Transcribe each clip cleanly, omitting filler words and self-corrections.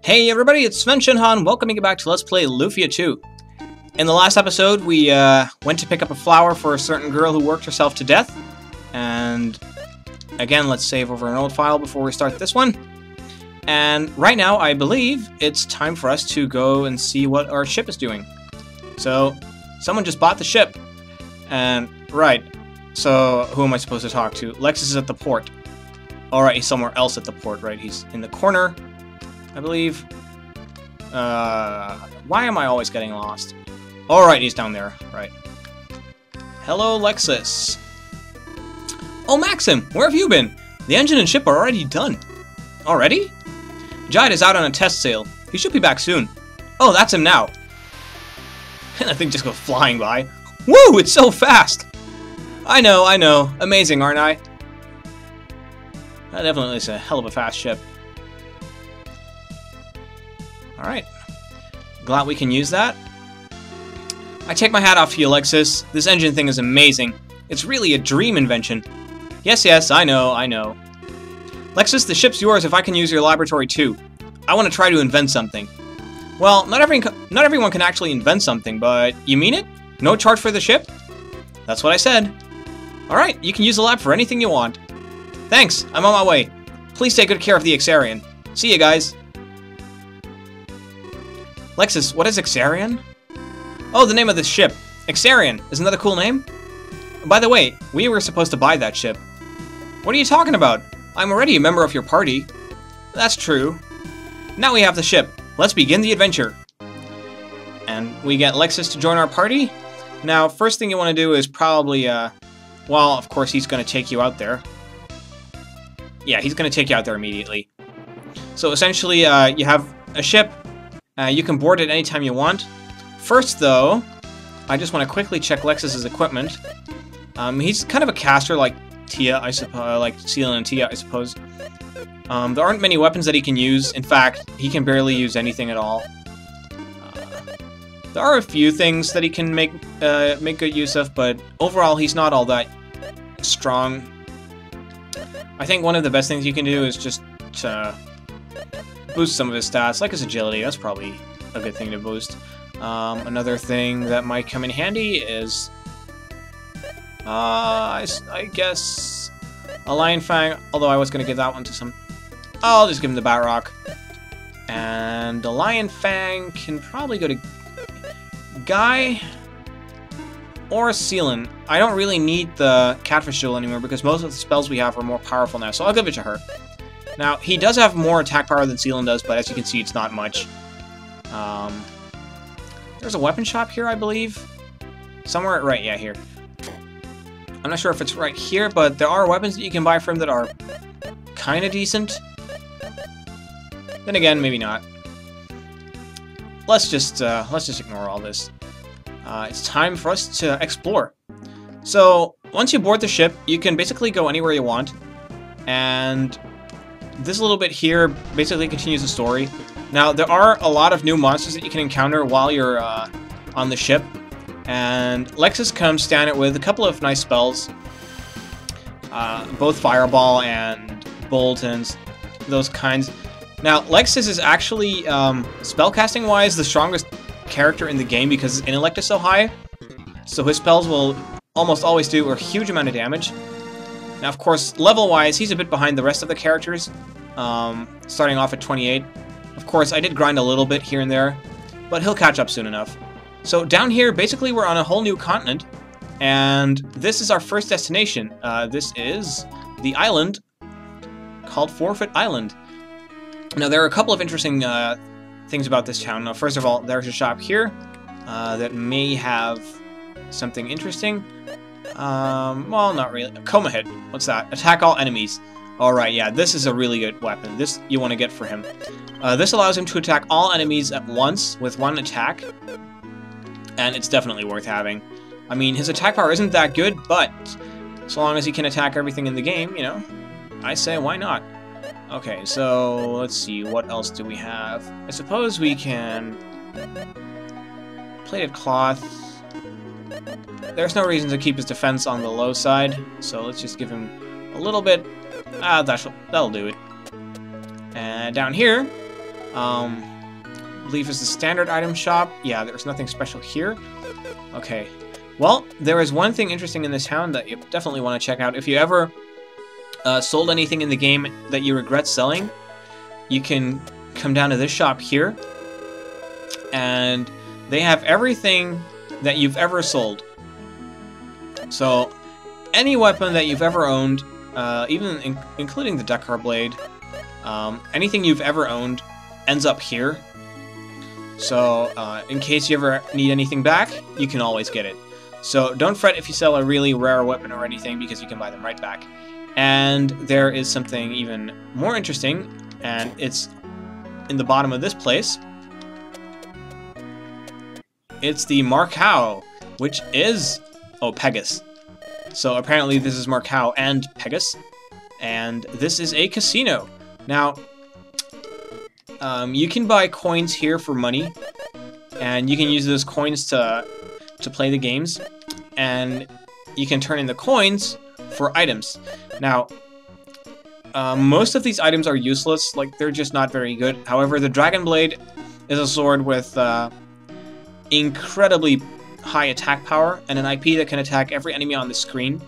Hey everybody, it's Sven Shinhan, welcoming you back to Let's Play Lufia 2. In the last episode, we went to pick up a flower for a certain girl who worked herself to death. And again, let's save over an old file before we start this one. And right now, I believe it's time for us to go and see what our ship is doing. So, someone just bought the ship. And, right, so who am I supposed to talk to? Lexus is at the port. Alright, he's somewhere else at the port, right? He's in the corner, I believe. Why am I always getting lost? Alright, he's down there, right. Hello, Lexus. Oh, Maxim, where have you been? The engine and ship are already done. Already? Jide is out on a test sail. He should be back soon. Oh, that's him now. And that thing just goes flying by. Woo, it's so fast! I know. Amazing, aren't I? That definitely is a hell of a fast ship. Alright. Glad we can use that. I take my hat off to you, Alexis. This engine thing is amazing. It's really a dream invention. Yes, I know. Lexus, the ship's yours if I can use your laboratory too. I want to try to invent something. Well, not everyone can actually invent something, but you mean it? No charge for the ship? That's what I said. Alright, you can use the lab for anything you want. Thanks, I'm on my way. Please take good care of the Ixarian. See you guys. Lexus, what is Ixarian? Oh, the name of this ship. Ixarian. Isn't that a cool name? By the way, we were supposed to buy that ship. What are you talking about? I'm already a member of your party. That's true. Now we have the ship. Let's begin the adventure. And we get Lexus to join our party. Now, first thing you want to do is probably, well, of course, he's going to take you out there. Yeah, he's going to take you out there immediately. So, essentially, you have a ship. You can board it anytime you want. First, though, I just want to quickly check Lexus's equipment. He's kind of a caster like Tia, I suppose, like Sealan and Tia, I suppose. There aren't many weapons that he can use. In fact, he can barely use anything at all. There are a few things that he can make good use of, but overall, he's not all that strong. I think one of the best things you can do is just to boost some of his stats, like his agility. That's probably a good thing to boost. Another thing that might come in handy is, I guess, a Lion Fang, although I was going to give that one to some... I'll just give him the Bat Rock. And the Lion Fang can probably go to Guy or Sealan. I don't really need the Catfish Jewel anymore because most of the spells we have are more powerful now, so I'll give it to her. Now, he does have more attack power than Sealan does, but as you can see, it's not much. There's a weapon shop here, I believe. Somewhere, right, yeah, here. I'm not sure if it's right here, but there are weapons that you can buy from that are kind of decent. Then again, maybe not. Let's just ignore all this. It's time for us to explore. So, once you board the ship, you can basically go anywhere you want. And this little bit here basically continues the story. Now, there are a lot of new monsters that you can encounter while you're on the ship. And Lexus comes stand it with a couple of nice spells. Both Fireball and Bolt and those kinds. Now, Lexus is actually, spellcasting-wise, the strongest character in the game because his intellect is so high. So his spells will almost always do a huge amount of damage. Now, of course, level-wise, he's a bit behind the rest of the characters, starting off at 28. Of course, I did grind a little bit here and there, but he'll catch up soon enough. So down here, basically, we're on a whole new continent, and this is our first destination. This is the island called Forfeit Island. Now, there are a couple of interesting things about this town. Now, first of all, there's a shop here that may have something interesting. Well, not really. Coma Hit. What's that? Attack all enemies. Alright, yeah, this is a really good weapon. This you want to get for him. This allows him to attack all enemies at once with one attack. And it's definitely worth having. I mean, his attack power isn't that good, but so long as he can attack everything in the game, you know, I say why not? Okay, so let's see, what else do we have? I suppose we can... Plated cloth. There's no reason to keep his defense on the low side, so let's just give him a little bit. That'll do it. And down here, I believe is the standard item shop. Yeah, there's nothing special here. Okay. Well, there is one thing interesting in this town that you definitely want to check out. If you ever sold anything in the game that you regret selling, you can come down to this shop here, and they have everything that you've ever sold. So, any weapon that you've ever owned, even including the Dakar blade, anything you've ever owned ends up here. So, in case you ever need anything back, you can always get it. So, don't fret if you sell a really rare weapon or anything, because you can buy them right back. And there is something even more interesting, and it's in the bottom of this place. It's the Markao, which is... oh, Pegasus. So apparently this is Markao and Pegasus, and this is a casino. Now, you can buy coins here for money, and you can use those coins to play the games, and you can turn in the coins for items. Now, most of these items are useless, like they're just not very good. However, the Dragon Blade is a sword with incredibly high attack power and an IP that can attack every enemy on the screen.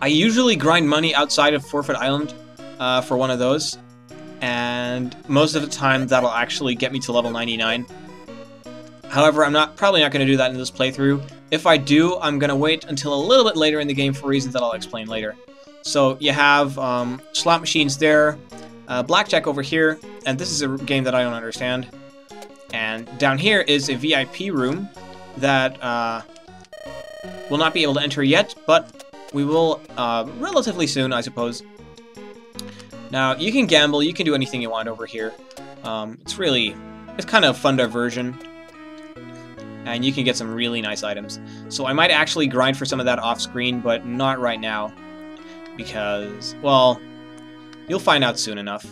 I usually grind money outside of Forfeit Island for one of those, and most of the time that'll actually get me to level 99. However, I'm probably not going to do that in this playthrough. If I do, I'm going to wait until a little bit later in the game for reasons that I'll explain later. So you have slot machines there, blackjack over here, and this is a game that I don't understand. And down here is a VIP room that we'll not be able to enter yet, but we will relatively soon, I suppose. Now, you can gamble, you can do anything you want over here. It's kind of fun diversion, and you can get some really nice items. So I might actually grind for some of that off-screen, but not right now, because, well, you'll find out soon enough.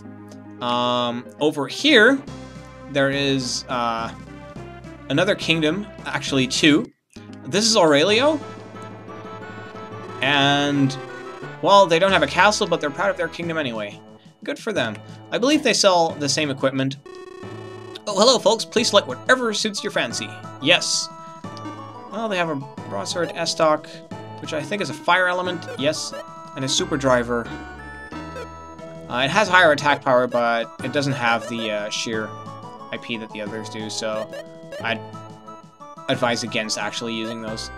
Over here, there is another kingdom, actually two. This is Auralio, and, well, they don't have a castle, but they're proud of their kingdom anyway. Good for them. I believe they sell the same equipment. Oh, hello, folks. Please select whatever suits your fancy. Yes. Well, they have a broadsword S-stock, which I think is a fire element. Yes. And a super driver. It has higher attack power, but it doesn't have the sheer IP that the others do, so I'd advise against actually using those.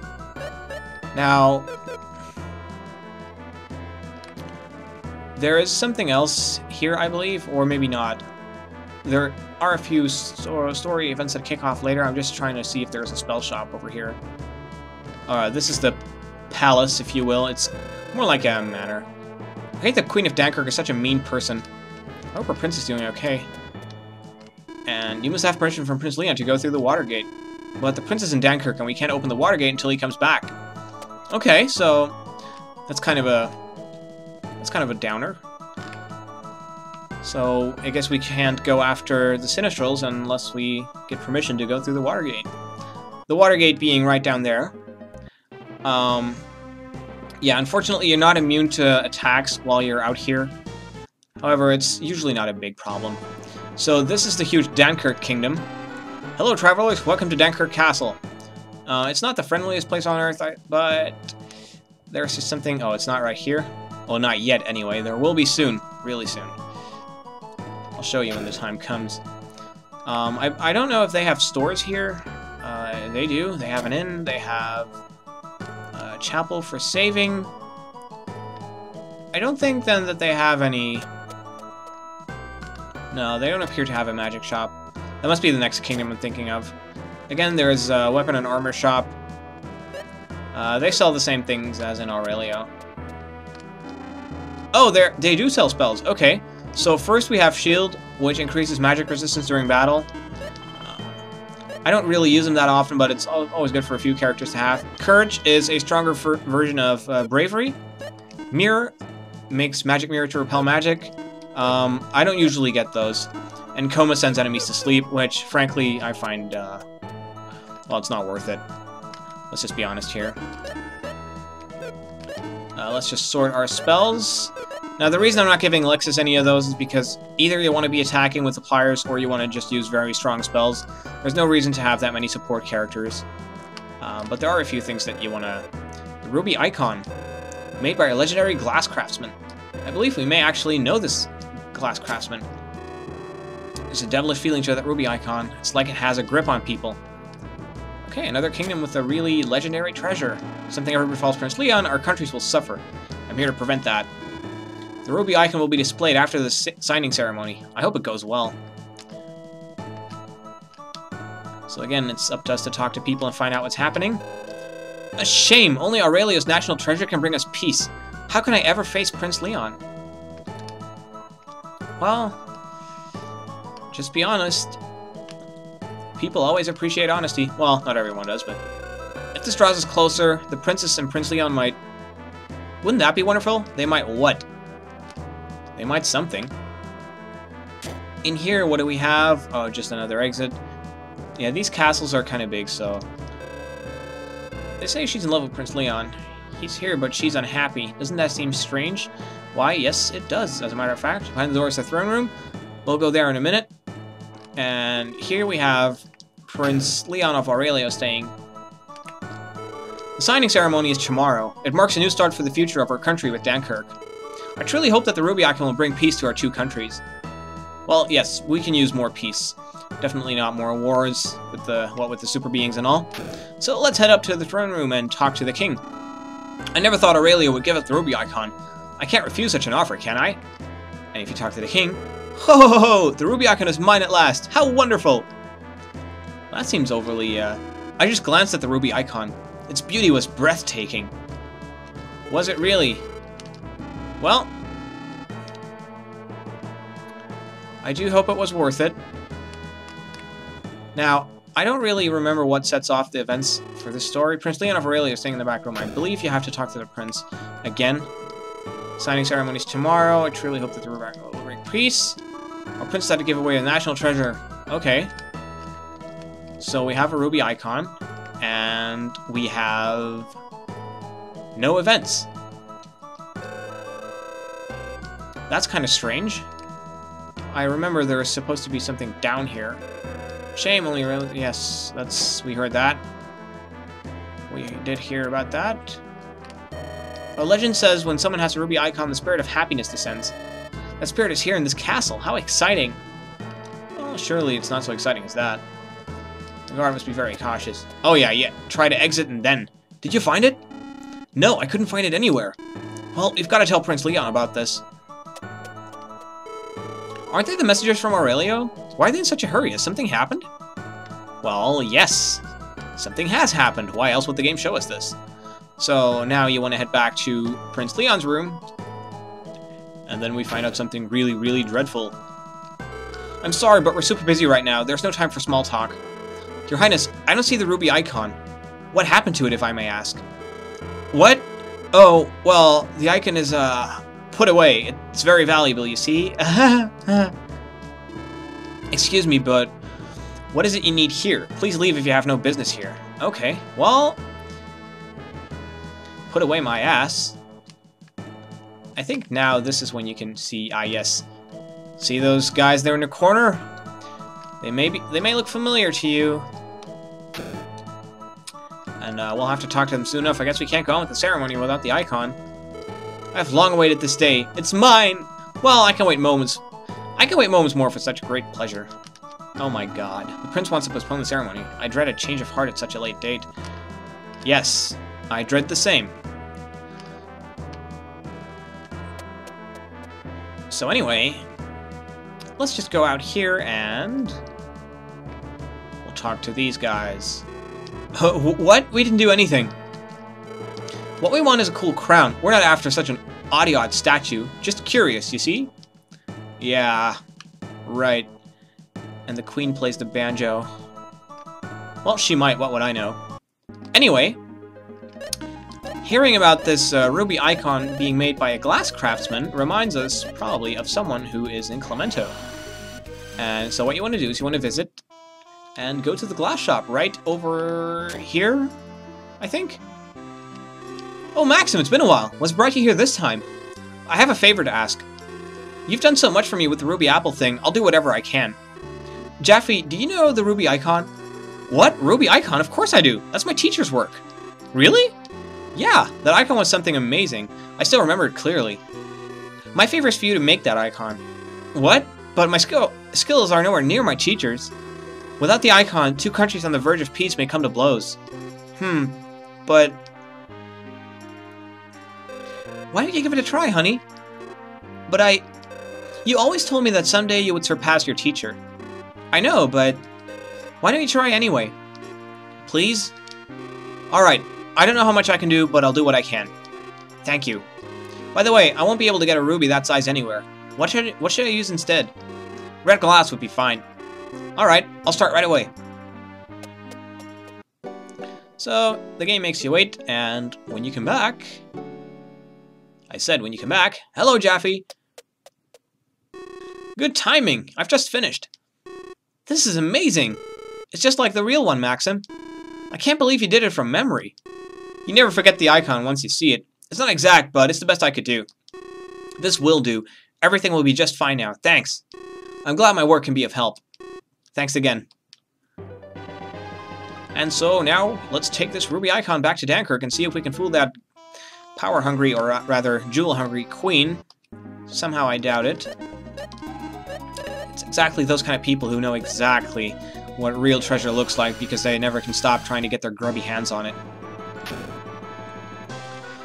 Now, there is something else here, I believe, or maybe not. There are a few story events that kick off later. I'm just trying to see if there's a spell shop over here. This is the palace, if you will. It's more like a manor. I hate the Queen of Dankirk is such a mean person. I hope her prince is doing okay. And you must have permission from Prince Leon to go through the water gate. But the prince is in Dankirk, and we can't open the water gate until he comes back. Okay, so that's kind of a downer. So I guess we can't go after the Sinistrals unless we get permission to go through the water gate. The water gate being right down there. Yeah, unfortunately you're not immune to attacks while you're out here. However, it's usually not a big problem. So this is the huge Dankirk Kingdom. Hello travelers, welcome to Dankirk Castle. It's not the friendliest place on Earth, but there's just something... oh, it's not right here? Well, not yet anyway. There will be soon. Really soon. I'll show you when the time comes. I don't know if they have stores here. They do. They have an inn. They have a chapel for saving. I don't think then that they have any... no, they don't appear to have a magic shop. That must be the next kingdom I'm thinking of. Again, there is a weapon and armor shop. They sell the same things as in Auralio. Oh, they do sell spells. Okay. So first we have Shield, which increases magic resistance during battle. I don't really use them that often, but it's always good for a few characters to have. Courage is a stronger version of Bravery. Mirror makes Magic Mirror to repel magic. I don't usually get those. And Coma sends enemies to sleep, which, frankly, I find, well, it's not worth it. Let's just be honest here. Let's just sort our spells. Now, the reason I'm not giving Alexis any of those is because either you want to be attacking with the pliers or you want to just use very strong spells. There's no reason to have that many support characters. But there are a few things that you want to... The Ruby Icon, made by a legendary glass craftsman. I believe we may actually know this glass craftsman. There's a devilish feeling to that Ruby Icon. It's like it has a grip on people. Okay, another kingdom with a really legendary treasure. Something ever befalls Prince Leon, our countries will suffer. I'm here to prevent that. The Ruby Icon will be displayed after the signing ceremony. I hope it goes well. So again, it's up to us to talk to people and find out what's happening. A shame! Only Auralio's national treasure can bring us peace. How can I ever face Prince Leon? Well, just be honest. People always appreciate honesty. Well, not everyone does, but... If this draws us closer, the Princess and Prince Leon might... Wouldn't that be wonderful? They might what? They might something. In here, what do we have? Oh, just another exit. Yeah, these castles are kind of big, so... They say she's in love with Prince Leon. He's here, but she's unhappy. Doesn't that seem strange? Why, yes, it does, as a matter of fact. Behind the door is the throne room. We'll go there in a minute. And here we have Prince Leon of Auralio staying. The signing ceremony is tomorrow. It marks a new start for the future of our country with Dankirk. I truly hope that the Ruby Icon will bring peace to our two countries. Well, yes, we can use more peace. Definitely not more wars with the super beings and all. So let's head up to the throne room and talk to the king. I never thought Auralio would give up the Ruby Icon. I can't refuse such an offer, can I? And if you talk to the king... Ho ho ho! The Ruby Icon is mine at last! How wonderful! That seems overly, I just glanced at the Ruby Icon. Its beauty was breathtaking. Was it really? Well... I do hope it was worth it. Now, I don't really remember what sets off the events for this story. Prince Leon of Auralio is staying in the back room. I believe you have to talk to the prince again. Signing ceremonies tomorrow. I truly hope that the Ruby Icon will bring peace. Our prince had to give away a national treasure. Okay. So we have a Ruby Icon, and we have no events. That's kind of strange. I remember there was supposed to be something down here. Shame, only really... Yes, we heard that. We did hear about that. A legend says when someone has a Ruby Icon, the spirit of happiness descends. That spirit is here in this castle. How exciting. Well, surely it's not so exciting as that. The guard must be very cautious. Oh yeah. Try to exit and then... Did you find it? No, I couldn't find it anywhere. Well, we've got to tell Prince Leon about this. Aren't they the messengers from Auralio? Why are they in such a hurry? Has something happened? Well, yes. Something has happened. Why else would the game show us this? So now you want to head back to Prince Leon's room. And then we find out something really, really dreadful. I'm sorry, but we're super busy right now. There's no time for small talk. Your Highness, I don't see the Ruby Icon. What happened to it, if I may ask? What? Oh, well, the icon is, put away. It's very valuable, you see? Excuse me, but what is it you need here? Please leave if you have no business here. Okay, well... Put away my ass. I think now this is when you can see... Ah, yes. See those guys there in the corner? They may look familiar to you. And we'll have to talk to them soon enough. I guess we can't go on with the ceremony without the icon. I've long awaited this day. It's mine! Well, I can wait moments. I can wait moments more for such great pleasure. Oh my god. The prince wants to postpone the ceremony. I dread a change of heart at such a late date. Yes, I dread the same. So anyway, let's just go out here and we'll talk to these guys. What? We didn't do anything. What we want is a cool crown. We're not after such an odd statue. Just curious, you see? Yeah, right. And the queen plays the banjo. Well, she might, what would I know? Anyway, hearing about this Ruby Icon being made by a glass craftsman reminds us probably of someone who is in Clemento. And so what you want to do is you want to visit and go to the glass shop right over here, I think? Oh, Maxim, it's been a while. What's brought you here this time? I have a favor to ask. You've done so much for me with the ruby apple thing, I'll do whatever I can. Jaffe, do you know the ruby icon? What? Ruby icon? Of course I do. That's my teacher's work. Really? Yeah, that icon was something amazing. I still remember it clearly. My favor is for you to make that icon. What? But my skills are nowhere near my teacher's. Without the icon, 2 countries on the verge of peace may come to blows. But... Why don't you give it a try, honey? But You always told me that someday you would surpass your teacher. I know, but... Why don't you try anyway? Please? Alright, I don't know how much I can do, but I'll do what I can. Thank you. By the way, I won't be able to get a ruby that size anywhere. What should I use instead? Red glass would be fine. Alright, I'll start right away. So, the game makes you wait, and when you come back... I said when you come back, hello Jaffe! Good timing! I've just finished. This is amazing! It's just like the real one, Maxim. I can't believe you did it from memory. You never forget the icon once you see it. It's not exact, but it's the best I could do. This will do. Everything will be just fine now. Thanks. I'm glad my work can be of help. Thanks again. And so now, let's take this ruby icon back to Dankirk and see if we can fool that power-hungry, or rather, jewel-hungry queen. Somehow I doubt it. It's exactly those kind of people who know exactly what real treasure looks like because they never can stop trying to get their grubby hands on it.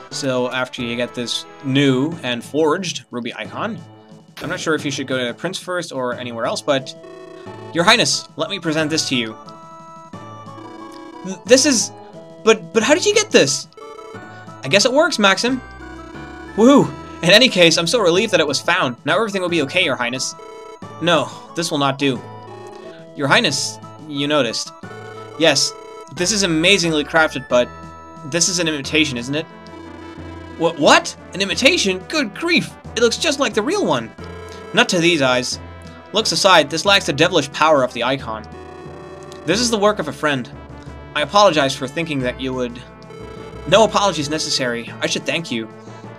So after you get this new and forged ruby icon, I'm not sure if you should go to Prince first or anywhere else, but... Your Highness, let me present this to you. This is... But how did you get this? I guess it works, Maxim. Woohoo! In any case, I'm so relieved that it was found. Now everything will be okay, Your Highness. No, this will not do. Your Highness, you noticed. Yes, this is amazingly crafted, but this is an imitation, isn't it? What? An imitation? Good grief! It looks just like the real one. Not to these eyes. Looks aside, this lacks the devilish power of the icon. This is the work of a friend. I apologize for thinking that you would... No apologies necessary. I should thank you.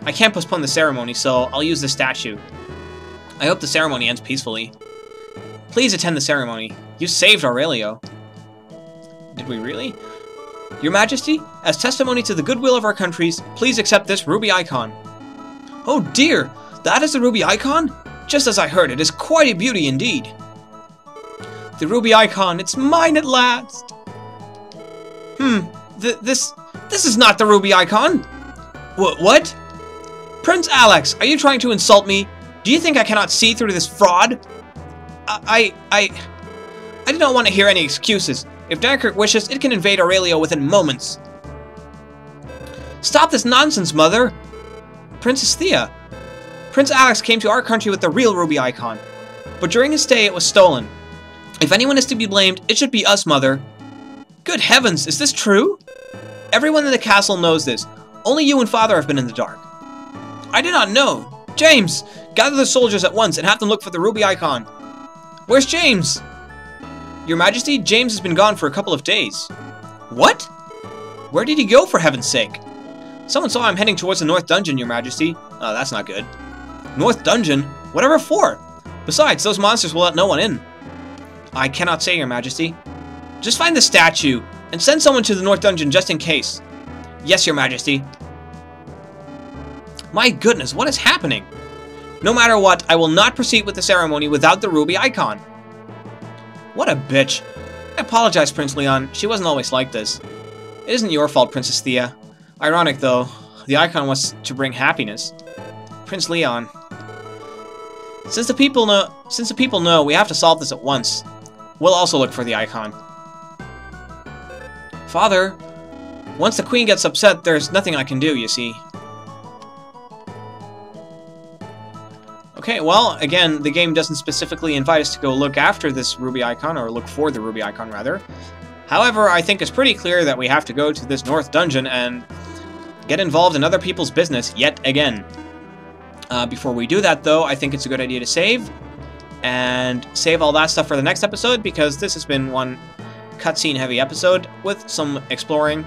I can't postpone the ceremony, so I'll use the statue. I hope the ceremony ends peacefully. Please attend the ceremony. You saved Auralio. Did we really? Your Majesty, as testimony to the goodwill of our countries, please accept this ruby icon. Oh dear! That is the ruby icon? Just as I heard, it is quite a beauty indeed. The ruby icon, it's mine at last! This is not the ruby icon! What? Prince Alex, are you trying to insult me? Do you think I cannot see through this fraud? I do not want to hear any excuses. If Dankirk wishes, it can invade Auralio within moments. Stop this nonsense, Mother! Princess Thea. Prince Alex came to our country with the real ruby icon. But during his stay, it was stolen. If anyone is to be blamed, it should be us, Mother. Good heavens, is this true? Everyone in the castle knows this. Only you and Father have been in the dark. I did not know. James, gather the soldiers at once and have them look for the ruby icon. Where's James? Your Majesty, James has been gone for a couple of days. What? Where did he go, for heaven's sake? Someone saw him heading towards the North Dungeon, Your Majesty. Oh, that's not good. North Dungeon? Whatever for? Besides, those monsters will let no one in. I cannot say, Your Majesty. Just find the statue, and send someone to the North Dungeon just in case. Yes, Your Majesty. My goodness, what is happening? No matter what, I will not proceed with the ceremony without the ruby icon. What a bitch. I apologize, Prince Leon. She wasn't always like this. It isn't your fault, Princess Thea. Ironic, though. The icon was to bring happiness. Prince Leon. Since the people know, we have to solve this at once. We'll also look for the icon. Father, once the Queen gets upset, there's nothing I can do, you see. Okay, well, again, the game doesn't specifically invite us to go look after this ruby icon, or look for the ruby icon, rather. However, I think it's pretty clear that we have to go to this North Dungeon and get involved in other people's business yet again. Before we do that, though, I think it's a good idea to save, and save all that stuff for the next episode, because this has been one cutscene-heavy episode with some exploring.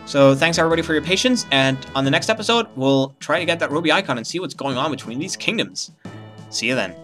So thanks everybody for your patience, and on the next episode, we'll try to get that ruby icon and see what's going on between these kingdoms. See you then.